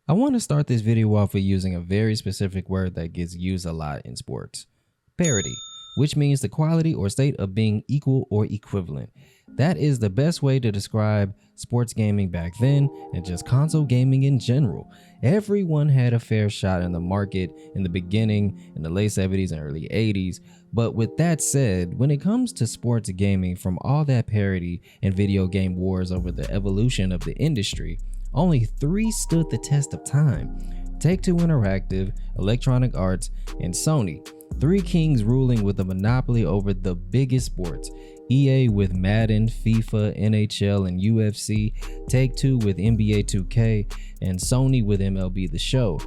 I want to start this video off with using a very specific word that gets used a lot in sports. Parity, which means the quality or state of being equal or equivalent. That is the best way to describe sports gaming back then and just console gaming in general. Everyone had a fair shot in the market in the beginning in the late 70s and early 80s. But with that said, when it comes to sports gaming, from all that parity and video game wars over the evolution of the industry, only 3 stood the test of time: Take-Two Interactive, Electronic Arts, and Sony. 3 kings ruling with a monopoly over the biggest sports. EA with Madden, FIFA, NHL, and UFC, Take-Two with NBA 2K, and Sony with MLB The Show.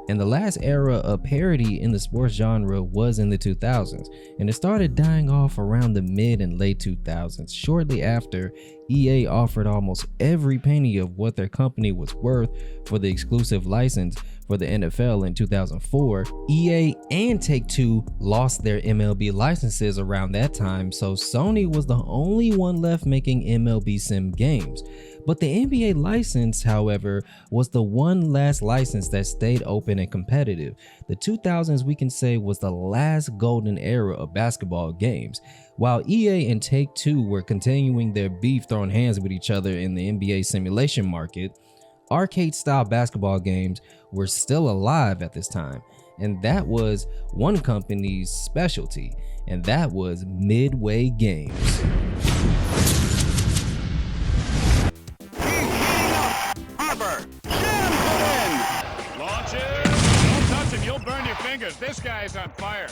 And the last era of parity in the sports genre was in the 2000s, and it started dying off around the mid and late 2000s. Shortly after, EA offered almost every penny of what their company was worth for the exclusive license for the NFL in 2004. EA and Take-Two lost their MLB licenses around that time, so Sony was the only one left making MLB sim games. But the NBA license, however, was the one last license that stayed open and competitive. The 2000s, we can say, was the last golden era of basketball games. While EA and Take-Two were continuing their beef, throwing hands with each other in the NBA simulation market, arcade-style basketball games were still alive at this time. And that was one company's specialty, and that was Midway Games. This guy's on fire.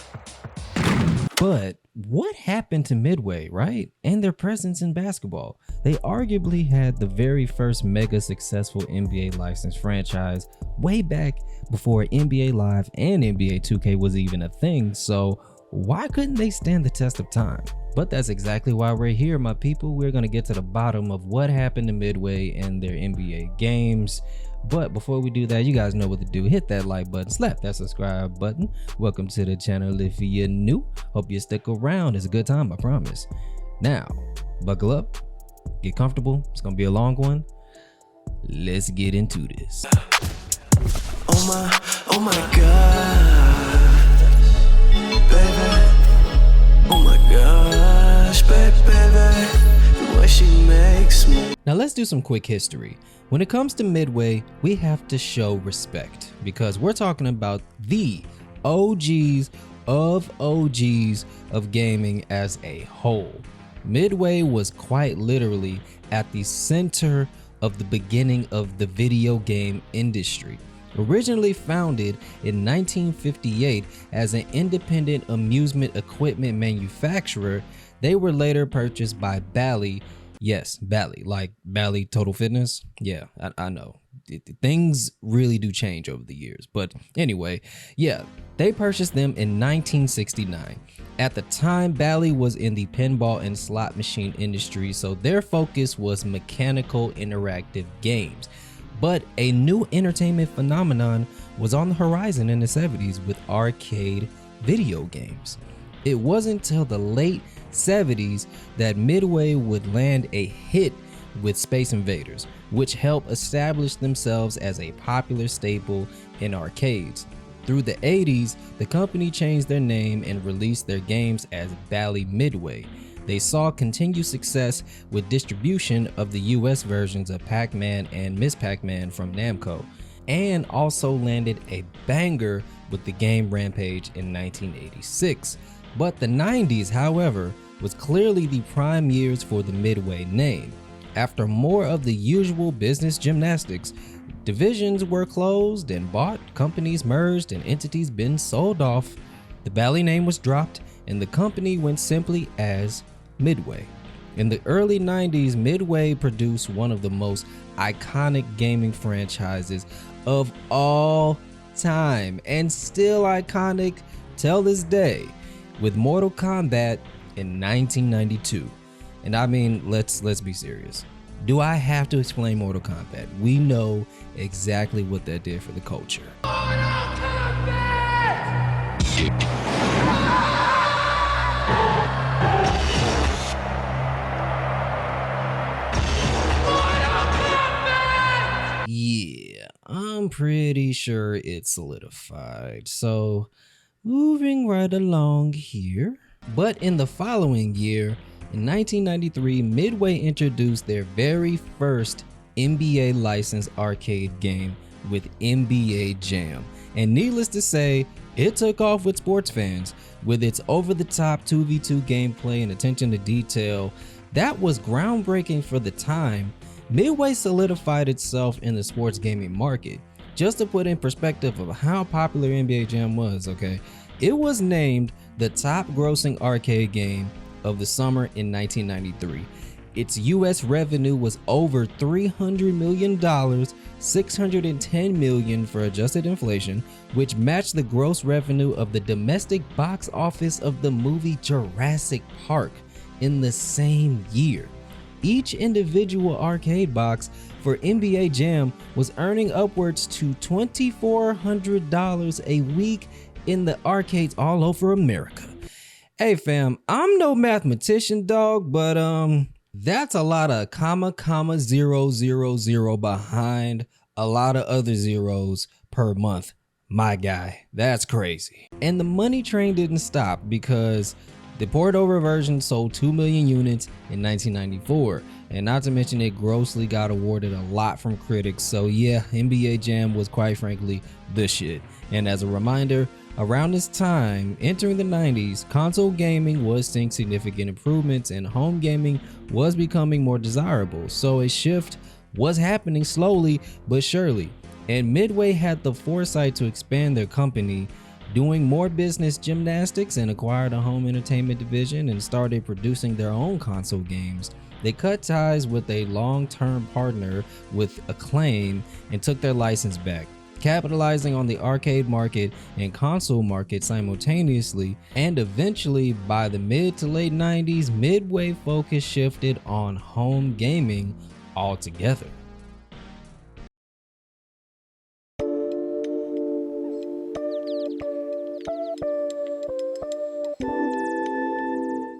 But what happened to Midway, right? And their presence in basketball? They arguably had the very first mega successful NBA licensed franchise way back before NBA Live and NBA 2K was even a thing, so why couldn't they stand the test of time? But that's exactly why we're here, my people. We're gonna get to the bottom of what happened to Midway and their NBA games. But before we do that, you guys know what to do. Hit that like button, slap that subscribe button. Welcome to the channel if you're new. Hope you stick around. It's a good time, I promise. Now, buckle up, get comfortable. It's gonna be a long one. Let's get into this. Oh my God, baby. Oh my gosh, baby, the way she makes me. Now let's do some quick history. When it comes to Midway, we have to show respect because we're talking about the OGs of gaming as a whole. Midway was quite literally at the center of the beginning of the video game industry. Originally founded in 1958 as an independent amusement equipment manufacturer, they were later purchased by Bally. Yes, Bally, like Bally Total Fitness. Yeah, I know. Things really do change over the years. But anyway, yeah, they purchased them in 1969. At the time, Bally was in the pinball and slot machine industry, so their focus was mechanical interactive games. But a new entertainment phenomenon was on the horizon in the 70s with arcade video games. It wasn't until the late 70s that Midway would land a hit with Space Invaders, which helped establish themselves as a popular staple in arcades. Through the 80s, the company changed their name and released their games as Bally Midway. They saw continued success with distribution of the US versions of Pac-Man and Miss Pac-Man from Namco, and also landed a banger with the game Rampage in 1986. But the 90s, however, was clearly the prime years for the Midway name. After more of the usual business gymnastics, divisions were closed and bought, companies merged, and entities been sold off, the Bally name was dropped and the company went simply as Midway. In the early 90s, Midway produced one of the most iconic gaming franchises of all time, and still iconic till this day, with Mortal Kombat in 1992. And I mean, let's be serious. Do I have to explain Mortal Kombat? We know exactly what that did for the culture. Mortal Kombat! I'm pretty sure it's solidified. So moving right along here. But in the following year, in 1993, Midway introduced their very first NBA licensed arcade game with NBA Jam. And needless to say, it took off with sports fans. With its over-the-top 2v2 gameplay and attention to detail, that was groundbreaking for the time. Midway solidified itself in the sports gaming market. Just to put in perspective of how popular NBA Jam was, okay, it was named the top grossing arcade game of the summer in 1993. Its US revenue was over $300 million, $610 million for adjusted inflation, which matched the gross revenue of the domestic box office of the movie Jurassic Park in the same year. Each individual arcade box for NBA Jam was earning upwards to $2,400 a week in the arcades all over America. Hey fam, I'm no mathematician, dog, but that's a lot of comma, 000 behind a lot of other zeros per month. My guy, that's crazy. And the money train didn't stop because the port over version sold 2 million units in 1994, and not to mention it grossly got awarded a lot from critics. So yeah, NBA Jam was quite frankly the shit. And as a reminder, around this time, entering the 90s, console gaming was seeing significant improvements and home gaming was becoming more desirable. So a shift was happening slowly but surely. And Midway had the foresight to expand their company, doing more business gymnastics, and acquired a home entertainment division and started producing their own console games. They cut ties with a long-term partner with Acclaim and took their license back, capitalizing on the arcade market and console market simultaneously. And eventually, by the mid to late 90s, Midway focus shifted on home gaming altogether.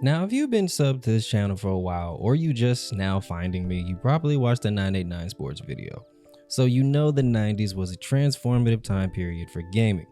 Now, if you've been subbed to this channel for a while, or you just now finding me, you probably watched the 989 Sports video. So you know the 90s was a transformative time period for gaming.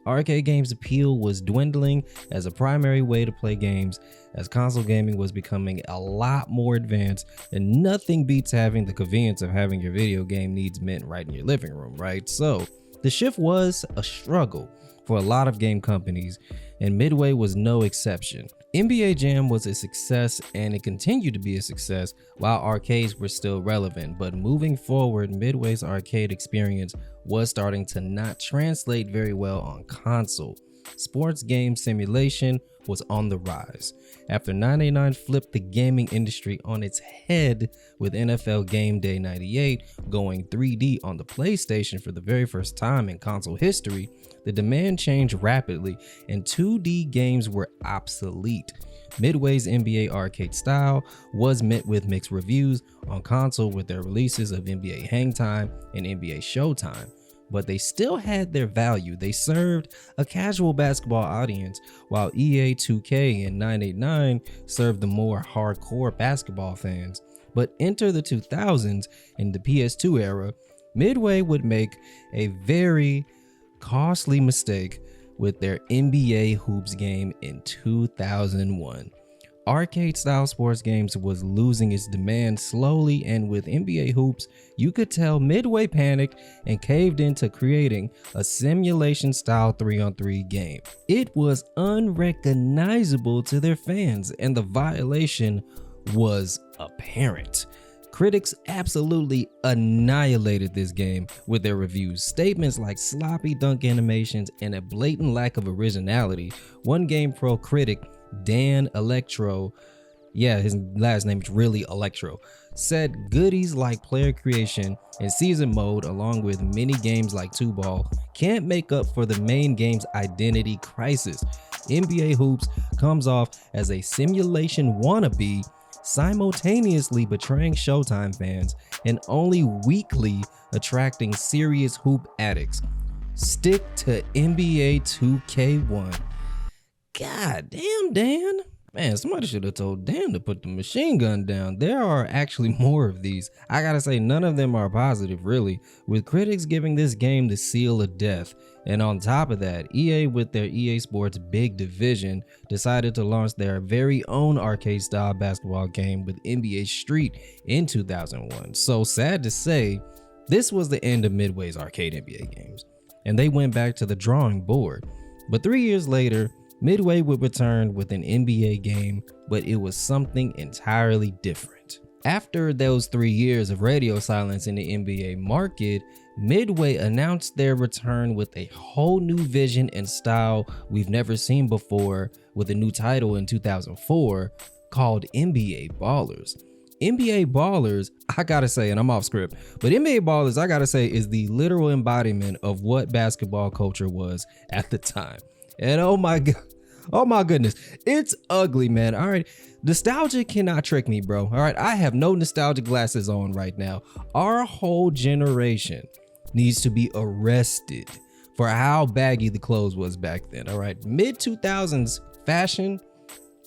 Arcade games' appeal was dwindling as a primary way to play games, as console gaming was becoming a lot more advanced, and nothing beats having the convenience of having your video game needs met right in your living room, right? So the shift was a struggle for a lot of game companies, and Midway was no exception. NBA Jam was a success, and it continued to be a success while arcades were still relevant, but moving forward, Midway's arcade experience was starting to not translate very well on console. Sports game simulation was on the rise. After 989 flipped the gaming industry on its head with NFL Game Day 98 going 3D on the PlayStation for the very first time in console history, the demand changed rapidly and 2D games were obsolete. Midway's NBA arcade style was met with mixed reviews on console with their releases of NBA Hang Time and NBA Showtime, but they still had their value. They served a casual basketball audience, while EA 2K and 989 served the more hardcore basketball fans. But enter the 2000s, in the PS2 era, Midway would make a very costly mistake with their NBA Hoops game in 2001. Arcade style sports games was losing its demand slowly, and with NBA Hoops, you could tell Midway panicked and caved into creating a simulation style 3-on-3 game. It was unrecognizable to their fans, and the violation was apparent. Critics absolutely annihilated this game with their reviews. Statements like sloppy dunk animations and a blatant lack of originality. One Game Pro critic, Dan Electro, yeah, his last name is really Electro, said goodies like player creation and season mode, along with mini games like 2-ball, can't make up for the main game's identity crisis. NBA Hoops comes off as a simulation wannabe, simultaneously betraying Showtime fans and only weakly attracting serious hoop addicts. Stick to NBA 2K1. God damn, Dan. Man, somebody should have told Dan to put the machine gun down. There are actually more of these. I gotta say, none of them are positive, really, with critics giving this game the seal of death. And on top of that, EA, with their EA Sports Big Division, decided to launch their very own arcade-style basketball game with NBA Street in 2001. So sad to say, this was the end of Midway's arcade NBA games, and they went back to the drawing board. But 3 years later, Midway would return with an NBA game, but it was something entirely different. After those 3 years of radio silence in the NBA market, Midway announced their return with a whole new vision and style we've never seen before, with a new title in 2004 called NBA Ballers. NBA Ballers, I gotta say, and I'm off script, but NBA Ballers, I gotta say, is the literal embodiment of what basketball culture was at the time. And oh my goodness, it's ugly, man. All right, nostalgia cannot trick me, bro. All right, I have no nostalgia glasses on right now. Our whole generation needs to be arrested for how baggy the clothes was back then. All right, mid 2000s fashion,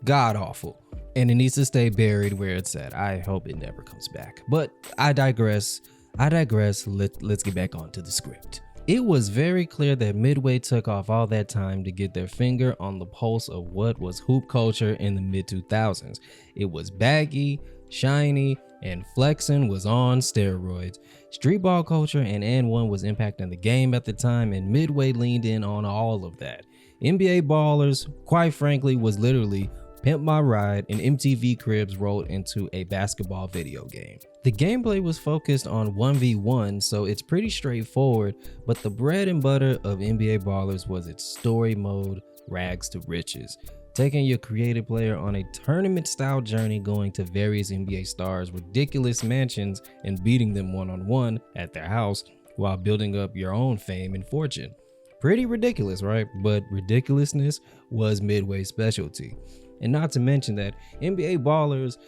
god awful, and it needs to stay buried where it's at. I hope it never comes back. But I digress. Let's get back onto the script. It was very clear that Midway took off all that time to get their finger on the pulse of what was hoop culture in the mid 2000s. It was baggy, shiny, and flexing was on steroids. Street ball culture and N1 was impacting the game at the time, and Midway leaned in on all of that. NBA Ballers, quite frankly, was literally Pimp My Ride, and MTV Cribs rolled into a basketball video game. The gameplay was focused on 1v1, so it's pretty straightforward, but the bread and butter of NBA Ballers was its story mode, Rags to Riches, taking your creative player on a tournament-style journey, going to various NBA stars' ridiculous mansions and beating them one-on-one at their house while building up your own fame and fortune. Pretty ridiculous, right? But ridiculousness was Midway's specialty. And not to mention that NBA Ballers'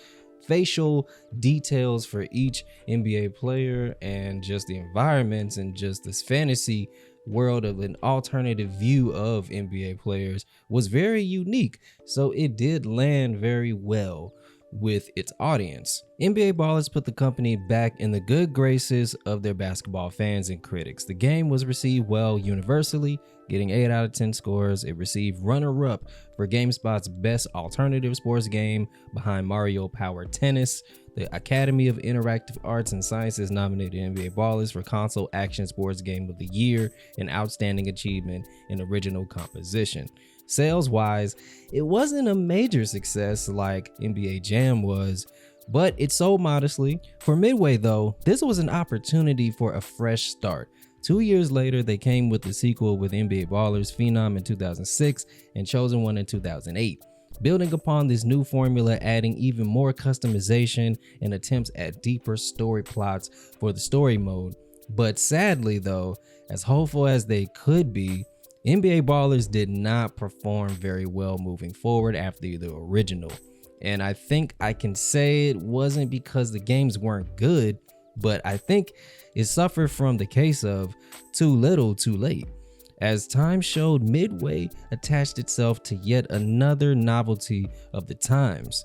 facial details for each NBA player and just the environments and just this fantasy world of an alternative view of NBA players was very unique. So it did land very well with its audience. NBA Ballers put the company back in the good graces of their basketball fans and critics. The game was received well universally, getting 8 out of 10 scores. It received runner-up for GameSpot's best alternative sports game behind Mario Power Tennis. The Academy of Interactive Arts and Sciences nominated NBA Ballers for Console Action Sports Game of the Year, an outstanding achievement in original composition. Sales-wise, it wasn't a major success like NBA Jam was, but it sold modestly. For Midway, though, this was an opportunity for a fresh start. 2 years later, they came with the sequel with NBA Ballers Phenom in 2006 and Chosen One in 2008. Building upon this new formula, adding even more customization and attempts at deeper story plots for the story mode. But sadly, though, as hopeful as they could be, NBA Ballers did not perform very well moving forward after the original. And I think I can say it wasn't because the games weren't good, but I think it suffered from the case of too little, too late. As time showed, Midway attached itself to yet another novelty of the times.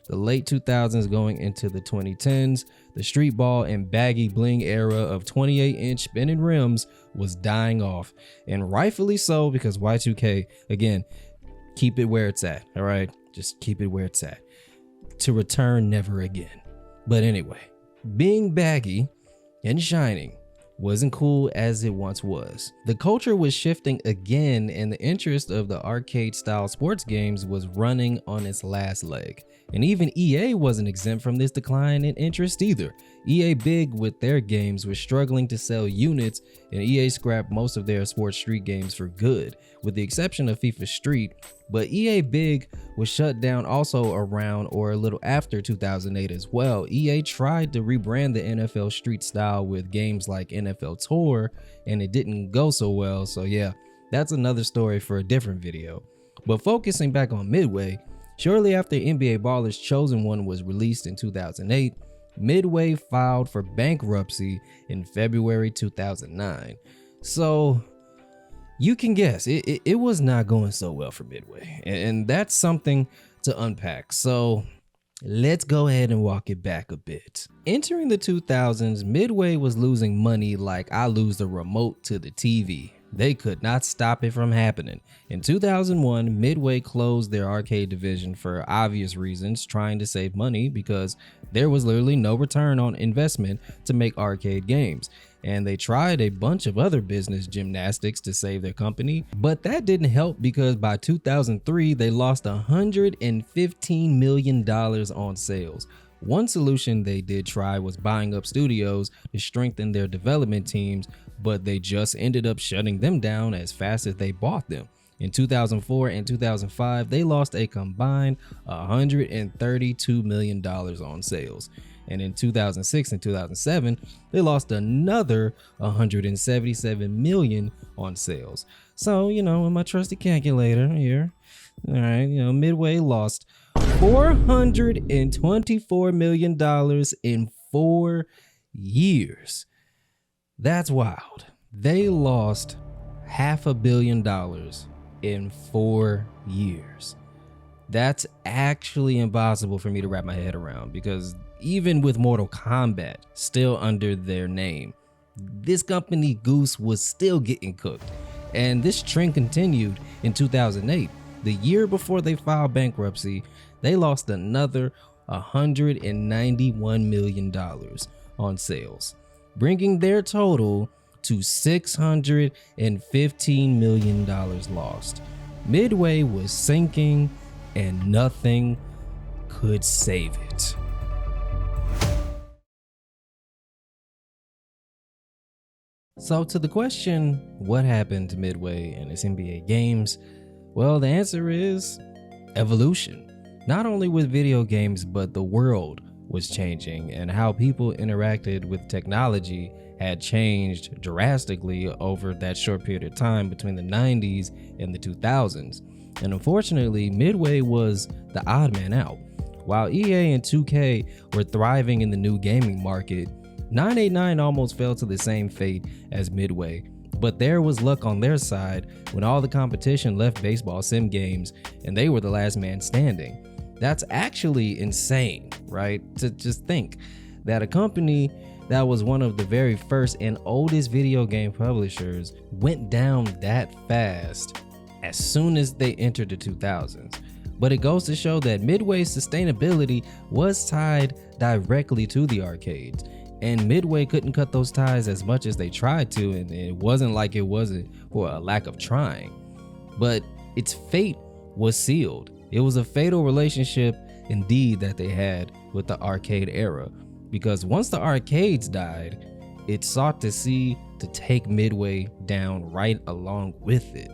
The late 2000s going into the 2010s, the street ball and baggy bling era of 28-inch spinning rims was dying off, and rightfully so, because Y2K, again, keep it where it's at, all right? Just keep it where it's at. To return never again. But anyway, being baggy and shining wasn't cool as it once was. The culture was shifting again, and the interest of the arcade-style sports games was running on its last leg. And even EA wasn't exempt from this decline in interest either. EA Big with their games was struggling to sell units, and EA scrapped most of their sports street games for good, with the exception of FIFA Street. But EA Big was shut down also around or a little after 2008 as well. EA tried to rebrand the NFL Street style with games like NFL Tour, and it didn't go so well. So yeah, that's another story for a different video. But focusing back on Midway, shortly after NBA Ballers Chosen One was released in 2008, Midway filed for bankruptcy in February 2009. So you can guess, it was not going so well for Midway. And that's something to unpack. So let's go ahead and walk it back a bit. Entering the 2000s, Midway was losing money like I lose the remote to the TV. They could not stop it from happening. In 2001, Midway closed their arcade division for obvious reasons, trying to save money because there was literally no return on investment to make arcade games. And they tried a bunch of other business gymnastics to save their company, but that didn't help because by 2003, they lost $115 million on sales. One solution they did try was buying up studios to strengthen their development teams, but they just ended up shutting them down as fast as they bought them. In 2004 and 2005, they lost a combined $132 million on sales. And in 2006 and 2007, they lost another $177 million on sales. So, in my trusty calculator here, all right, Midway lost $424 million in 4 years. That's wild. They lost $500 million in 4 years. That's actually impossible for me to wrap my head around because even with Mortal Kombat still under their name, this company Goose was still getting cooked. And this trend continued in 2008. The year before they filed bankruptcy, they lost another $191 million on sales, bringing their total to $615 million lost. Midway was sinking and nothing could save it. So to the question, what happened to Midway and its NBA games? Well, the answer is evolution. Not only with video games, but the world was changing and how people interacted with technology had changed drastically over that short period of time between the 90s and the 2000s. And unfortunately, Midway was the odd man out. While EA and 2K were thriving in the new gaming market, 989 almost fell to the same fate as Midway. But there was luck on their side when all the competition left baseball sim games and they were the last man standing. That's actually insane, right? To just think that a company that was one of the very first and oldest video game publishers went down that fast as soon as they entered the 2000s. But it goes to show that Midway's sustainability was tied directly to the arcades. And Midway couldn't cut those ties as much as they tried to, and it wasn't like it wasn't for a lack of trying. But its fate was sealed. It was a fatal relationship indeed that they had with the arcade era, because once the arcades died, it sought to take Midway down right along with it.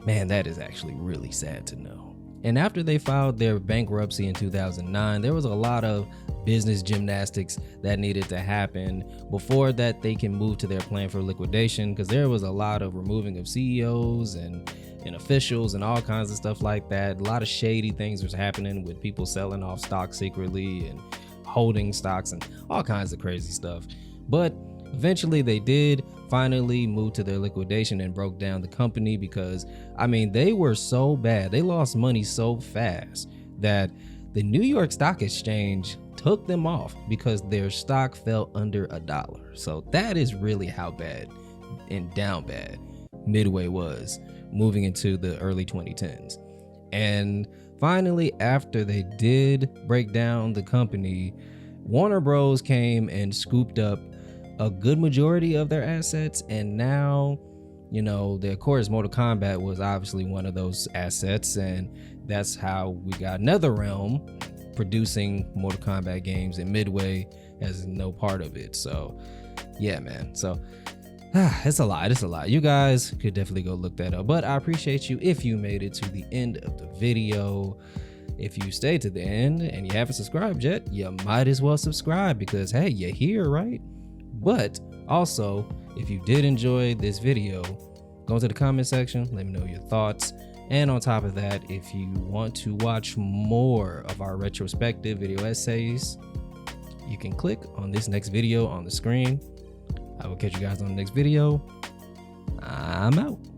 Man, that is actually really sad to know. And after they filed their bankruptcy in 2009, there was a lot of business gymnastics that needed to happen before that they can move to their plan for liquidation, because there was a lot of removing of CEOs and officials and all kinds of stuff like that. A lot of shady things was happening with people selling off stocks secretly and holding stocks and all kinds of crazy stuff. But eventually they did finally move to their liquidation and broke down the company because, they were so bad. They lost money so fast that the New York Stock Exchange took them off because their stock fell under $1. So that is really how bad and down bad Midway was moving into the early 2010s. And finally, after they did break down the company, Warner Bros. Came and scooped up a good majority of their assets, and now, of course, Mortal Kombat was obviously one of those assets, and that's how we got NetherRealm producing Mortal Kombat games, and Midway has no part of it. So, yeah, man. So, it's a lot. You guys could definitely go look that up, but I appreciate you if you made it to the end of the video. If you stayed to the end and you haven't subscribed yet, you might as well subscribe because, hey, you're here, right? But also, if you did enjoy this video, go into the comment section, let me know your thoughts. And on top of that, if you want to watch more of our retrospective video essays, you can click on this next video on the screen. I will catch you guys on the next video. I'm out.